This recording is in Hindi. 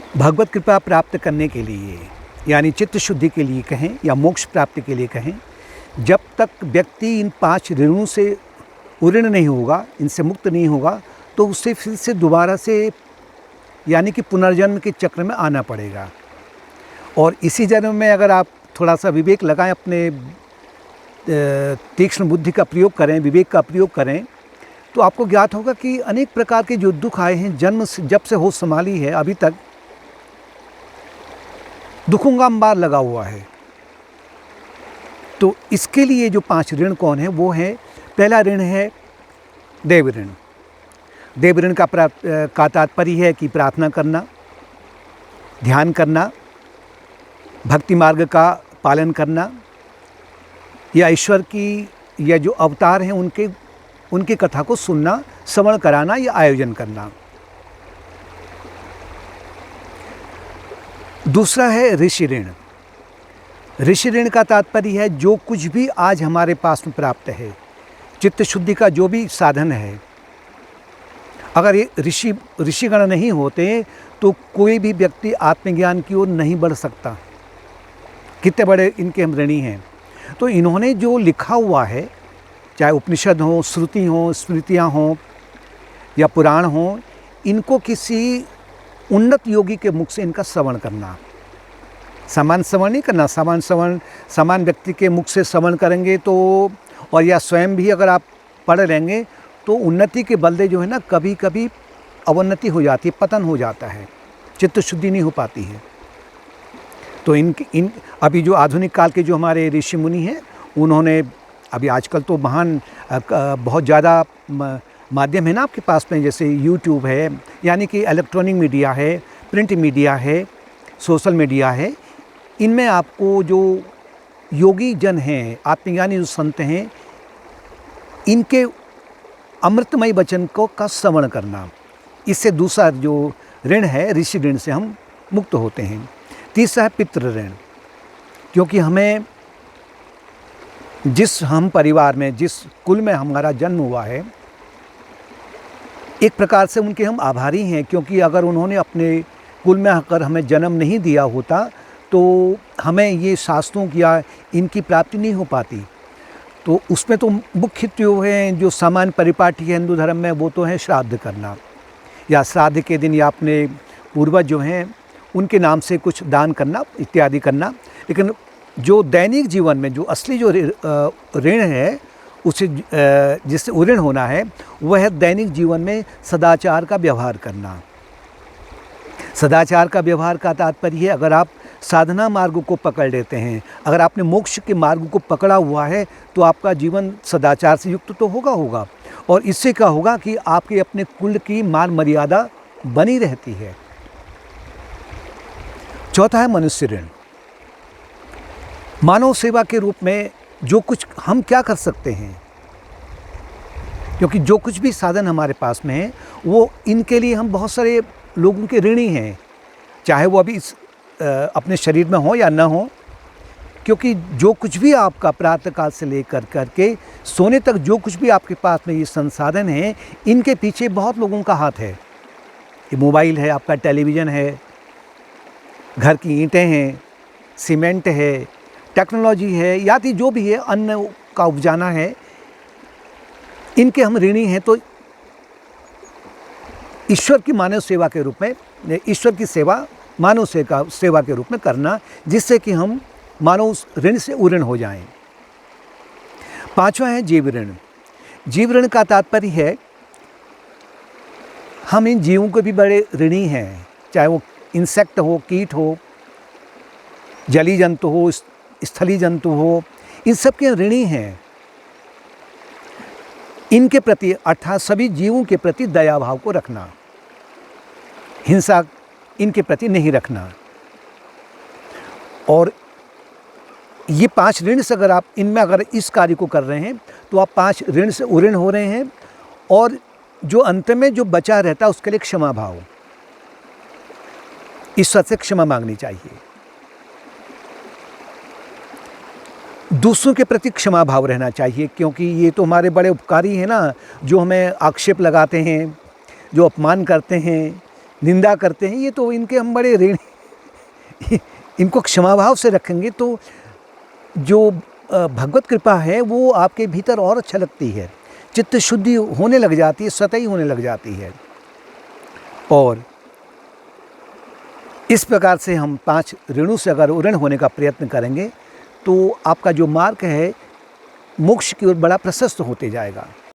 भगवत कृपा प्राप्त करने के लिए यानी चित्त शुद्धि के लिए कहें या मोक्ष प्राप्ति के लिए कहें, जब तक व्यक्ति इन 5 ऋणों से उऋण नहीं होगा, इनसे मुक्त नहीं होगा, तो उसे फिर से दोबारा से यानी कि पुनर्जन्म के चक्र में आना पड़ेगा। और इसी जन्म में अगर आप थोड़ा सा विवेक लगाएं, अपने तीक्ष्ण बुद्धि का प्रयोग करें, विवेक का प्रयोग करें, तो आपको ज्ञात होगा कि अनेक प्रकार के जो दुख आए हैं, जन्म से जब से होश संभाली है अभी तक दुखों का अंबार लगा हुआ है। तो इसके लिए जो 5 ऋण कौन है, वो है, पहला ऋण है देव ऋण। देव ऋण का तात्पर्य है कि प्रार्थना करना, ध्यान करना, भक्ति मार्ग का पालन करना, या ईश्वर की या जो अवतार हैं उनकी कथा को सुनना, श्रवण कराना या आयोजन करना। दूसरा है ऋषि ऋण। ऋषि ऋण का तात्पर्य है जो कुछ भी आज हमारे पास में प्राप्त है, चित्त शुद्धि का जो भी साधन है, अगर ये ऋषिगण नहीं होते तो कोई भी व्यक्ति आत्मज्ञान की ओर नहीं बढ़ सकता। कितने बड़े इनके हम ऋणी हैं। तो इन्होंने जो लिखा हुआ है, चाहे उपनिषद हो, श्रुति हो, स्मृतियाँ हों या पुराण हों, इनको किसी उन्नत योगी के मुख से इनका श्रवण करना। सामान्य श्रवण नहीं करना, सामान्य व्यक्ति के मुख से श्रवण करेंगे तो, और या स्वयं भी अगर आप पढ़ लेंगे तो उन्नति के बलदे जो है ना, कभी कभी अवन्नति हो जाती है, पतन हो जाता है, चित्त शुद्धि नहीं हो पाती है। तो इन अभी जो आधुनिक काल के जो हमारे ऋषि मुनि हैं, उन्होंने अभी आजकल तो महान बहुत ज़्यादा माध्यम है ना आपके पास में, जैसे यूट्यूब है, यानी कि इलेक्ट्रॉनिक मीडिया है, प्रिंट मीडिया है, सोशल मीडिया है। इनमें आपको जो योगी जन हैं, आत्मज्ञानी जो संत हैं, इनके अमृतमय वचन का श्रवण करना, इससे दूसरा जो ऋण है, ऋषि ऋण से हम मुक्त होते हैं। तीसरा है पितृ ऋण, क्योंकि हमें हम परिवार में, जिस कुल में हमारा जन्म हुआ है, एक प्रकार से उनके हम आभारी हैं, क्योंकि अगर उन्होंने अपने कुल में आकर हमें जन्म नहीं दिया होता तो हमें ये शास्त्रों की या इनकी प्राप्ति नहीं हो पाती। तो उसमें तो मुख्य जो है, जो सामान्य परिपाटी है हिंदू धर्म में, वो तो है श्राद्ध करना, या श्राद्ध के दिन या अपने पूर्वज जो हैं उनके नाम से कुछ दान करना इत्यादि करना। लेकिन जो दैनिक जीवन में जो असली जो ऋण है, उसे जिससे ऋण होना है, वह है दैनिक जीवन में सदाचार का व्यवहार करना। सदाचार का व्यवहार का तात्पर्य है, अगर आप साधना मार्ग को पकड़ लेते हैं, अगर आपने मोक्ष के मार्ग को पकड़ा हुआ है, तो आपका जीवन सदाचार से युक्त तो होगा। और इससे क्या होगा कि आपके अपने कुल की मान मर्यादा बनी रहती है। चौथा है मनुष्य ऋण। मानव सेवा के रूप में जो कुछ हम क्या कर सकते हैं, क्योंकि जो कुछ भी साधन हमारे पास में है, वो इनके लिए हम बहुत सारे लोगों के ऋणी हैं, चाहे वो अभी अपने शरीर में हो या ना हो। क्योंकि जो कुछ भी आपका प्रातःकाल से लेकर करके सोने तक जो कुछ भी आपके पास में ये संसाधन है, इनके पीछे बहुत लोगों का हाथ है। ये मोबाइल है, आपका टेलीविज़न है, घर की ईंटें हैं, सीमेंट है, टेक्नोलॉजी है, या जो भी है, अन्न का उपजाना है, इनके हम ऋणी हैं। तो ईश्वर की मानव सेवा के रूप में, ईश्वर की सेवा मानव सेवा के रूप में करना, जिससे कि हम मानव उस ऋण से उऋण हो जाएं। पांचवा है जीव ऋण। जीव ऋण का तात्पर्य है, हम इन जीवों के भी बड़े ऋणी हैं, चाहे वो इंसेक्ट हो, कीट हो, जलीय जंतु हो, स्थलीय जंतु हो, इन सब के ऋणी हैं। इनके प्रति अर्थात सभी जीवों के प्रति दया भाव को रखना, हिंसा इनके प्रति नहीं रखना। और ये 5 ऋण से अगर आप इनमें अगर इस कार्य को कर रहे हैं, तो आप 5 ऋण से उऋण हो रहे हैं। और जो अंत में जो बचा रहता है, उसके लिए क्षमा भाव, ईश्वर से क्षमा मांगनी चाहिए। दूसरों के प्रति क्षमा भाव रहना चाहिए, क्योंकि ये तो हमारे बड़े उपकारी हैं ना, जो हमें आक्षेप लगाते हैं, जो अपमान करते हैं, निंदा करते हैं, ये तो इनके हम बड़े ऋणी इनको क्षमा भाव से रखेंगे तो जो भगवत कृपा है वो आपके भीतर और अच्छा लगती है, चित्त शुद्धि होने लग जाती है, सतही होने लग जाती है। और इस प्रकार से हम 5 ऋणों से अगर ऋण होने का प्रयत्न करेंगे तो आपका जो मार्ग है मोक्ष की ओर बड़ा प्रशस्त होते जाएगा।